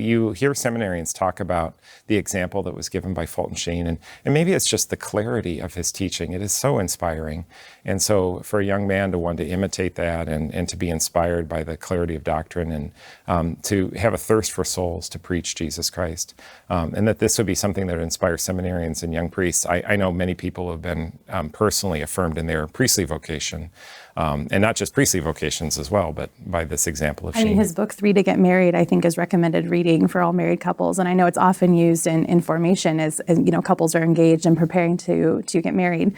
You hear seminarians talk about the example that was given by Fulton Sheen, and maybe it's just the clarity of his teaching. It is so inspiring. And so for a young man to want to imitate that and to be inspired by the clarity of doctrine and to have a thirst for souls to preach Jesus Christ, and that this would be something that would inspire seminarians and young priests. I know many people have been personally affirmed in their priestly vocation, and not just priestly vocations as well, but by this example of Sheen. I mean, his book, 3 to Get Married, I think is recommended reading for all married couples. And I know it's often used in formation as couples are engaged and preparing to get married.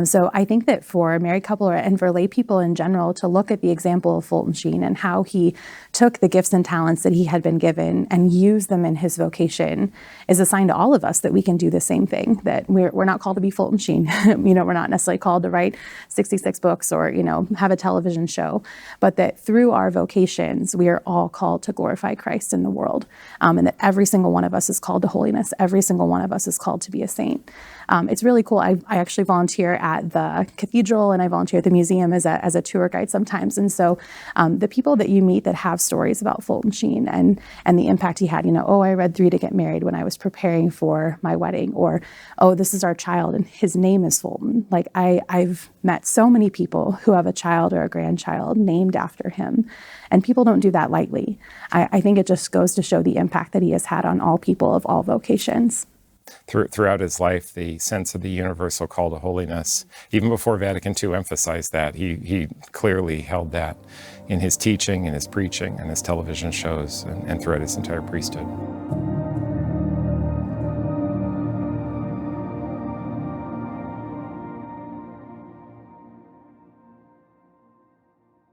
So I think that for a married couple and for lay people in general to look at the example of Fulton Sheen and how he took the gifts and talents that he had been given and used them in his vocation is a sign to all of us that we can do the same thing, that we're not called to be Fulton Sheen. We're not necessarily called to write 66 books or, have a television show, but that through our vocations, we are all called to glorify Christ in the world. And that every single one of us is called to holiness. Every single one of us is called to be a saint. It's really cool. I actually volunteer at the cathedral and I volunteer at the museum as a tour guide sometimes. And so the people that you meet that have stories about Fulton Sheen and the impact he had, I read 3 to Get Married when I was preparing for my wedding, or, this is our child and his name is Fulton. Like I've met so many people who have a child or a grandchild named after him. And people don't do that lightly. I think it just goes to show the impact that he has had on all people of all vocations. Throughout his life, the sense of the universal call to holiness, even before Vatican II emphasized that, he clearly held that in his teaching, in his preaching, and his television shows, and throughout his entire priesthood.